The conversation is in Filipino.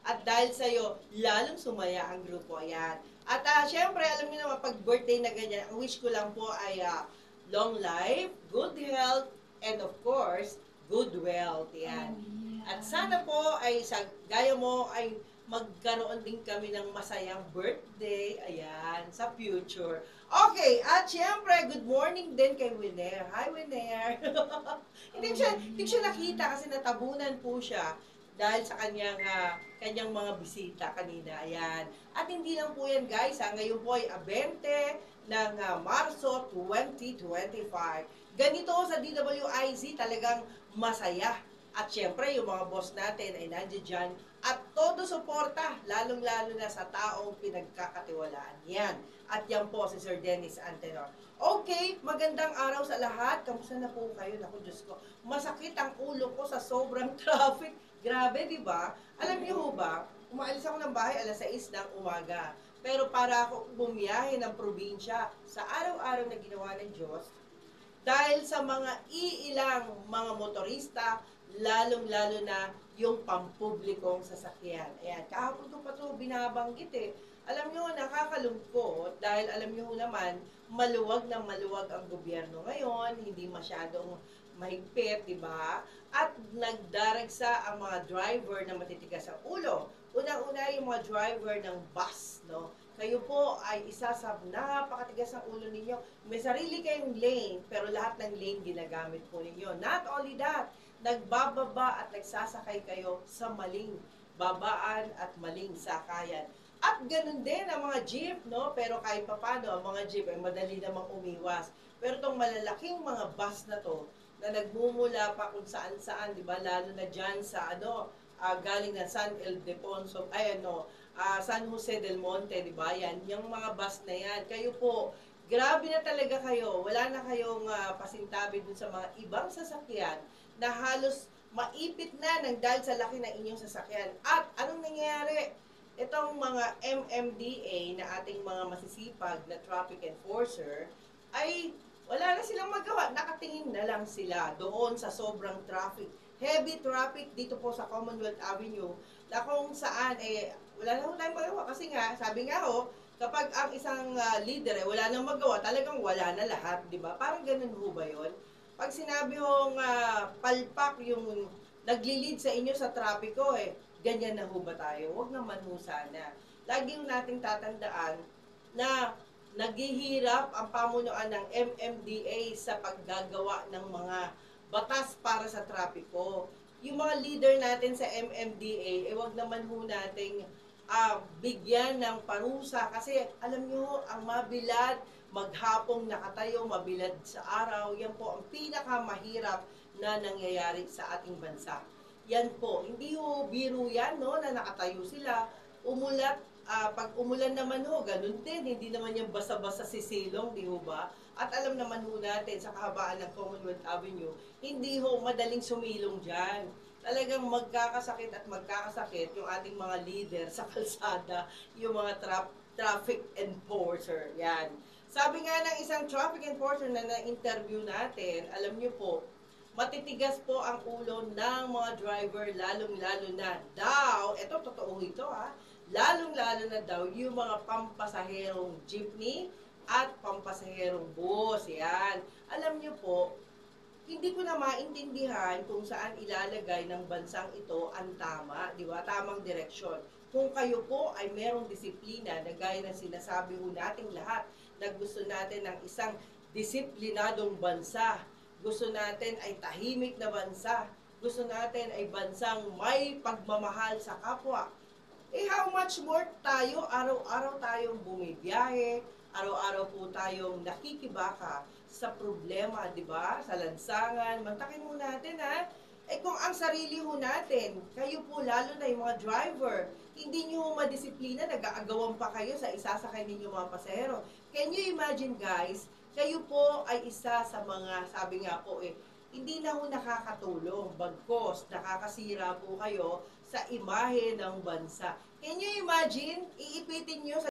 At dahil sa'yo, lalong sumaya ang grupo. Ayan. At syempre, alam niyo naman, pag birthday na ganyan, ang wish ko lang po ay long life, good health, and of course, good wealth. Yan. At sana po ay sa gaya mo ay magkaroon din kami ng masayang birthday. Ayan, sa future. Okay, at syempre, good morning din kay Winer. Hi, Winer. hindi siya nakita kasi natabunan po siya dahil sa kanyang mga bisita kanina. Ayan. At hindi lang po yan guys, ngayon po ay 20 ng Marso 2025. Ganito sa DWIZ talagang masaya. At syempre, yung mga boss natin ay nandiyan dyan. At todo suporta, lalong-lalo na sa taong pinagkakatiwalaan. Yan. At yan po si Sir Dennis Antenor. Okay, magandang araw sa lahat. Kamusta na po kayo? Naku, Diyos ko. Masakit ang ulo ko sa sobrang traffic. Grabe, di ba? Alam niyo ho ba, umaalis ako ng bahay alas 6 ng umaga. Pero para ako bumiyahe ng probinsya sa araw-araw na ginawa ng Diyos, dahil sa mga iilang mga motorista, lalong-lalo na yung pampublikong sasakyan. Ayan, kahapon ko pa ito binabanggit eh. Alam nyo, nakakalungkot dahil alam nyo naman, maluwag na maluwag ang gobyerno ngayon, hindi masyadong mahigpit, di ba? At nagdaragsa ang mga driver na matitigas ang ulo. Unang-una yung mga driver ng bus, no? Kayo po ay isa sa napakatigas ng ulo ninyo. May sarili kayong lane, pero lahat ng lane ginagamit po ninyo. Not only that, nagbababa at nagsasakay kayo sa maling babaan at maling sakayan. At ganun din ang mga jeep, no? Pero kahit papano, ang mga jeep ay madali namang umiwas. Pero itong malalaking mga bus na to, na nagmumula pa kung saan-saan, di ba? Lalo na dyan sa galing na San Ildefonso, San Jose del Monte, di ba? Yan, yung mga bus na yan. Kayo po, grabe na talaga kayo. Wala na kayong pasintabi dun sa mga ibang sasakyan na halos maipit na ng dahil sa laki ng inyong sasakyan. At anong nangyayari? Itong mga MMDA na ating mga masisipag na traffic enforcer ay wala na silang magawa. Nakatingin na lang sila doon sa sobrang traffic. Heavy traffic dito po sa Commonwealth Avenue na kung saan wala na tayong magawa kasi nga, sabi nga kapag ang isang leader wala nang magawa, talagang wala na lahat, di ba? Parang ganun ho ba yun? Pag sinabi hong palpak yung nagli-lead sa inyo sa trapiko, ganyan na ho ba tayo? Huwag naman ho sana. Lagi nating tatandaan na naghihirap ang pamunuan ng MMDA sa paggagawa ng mga batas para sa trapiko. Yung mga leader natin sa MMDA, wag naman ho nating bigyan ng parusa kasi alam nyo, ang mabilad, maghapong nakatayo, mabilad sa araw, yan po ang pinakamahirap na nangyayari sa ating bansa. Yan po, hindi ho biro yan, no, na nakatayo sila, umulat, pag umulan naman ho, ganun din, hindi naman yung basa-basa sisilong, di ho ba? At alam naman ho natin sa kahabaan ng Commonwealth Avenue, hindi ho madaling sumilong dyan. Talagang magkakasakit at magkakasakit yung ating mga leader sa kalsada, yung mga traffic enforcer. Yan. Sabi nga ng isang traffic enforcer na na-interview natin, alam niyo po, matitigas po ang ulo ng mga driver, lalong-lalo na daw, eto totoo ito lalong-lalo na daw yung mga pampasaherong jeepney at pampasaherong bus. Yan. Alam niyo po, hindi ko na maintindihan kung saan ilalagay ng bansang ito ang tama, di ba? Tamang direksyon. Kung kayo po ay merong disiplina na gaya ng sinasabi ho nating lahat na gusto natin ng isang disiplinadong bansa, gusto natin ay tahimik na bansa, gusto natin ay bansang may pagmamahal sa kapwa, how much more tayo, araw-araw tayong bumibiyahe, araw-araw po tayong nakikibaka sa problema, di ba? Sa lansangan, mantakin mo natin kung ang sarili ho natin, kayo po lalo na yung mga driver, hindi nyo madisiplina, nag-aagawan pa kayo sa isasakay ninyo mga pasahero. Can you imagine guys, kayo po ay isa sa mga, sabi nga po hindi na ho nakakatulong, bagkos nakakasira po kayo sa imahe ng bansa. Can you imagine, iipitin nyo sa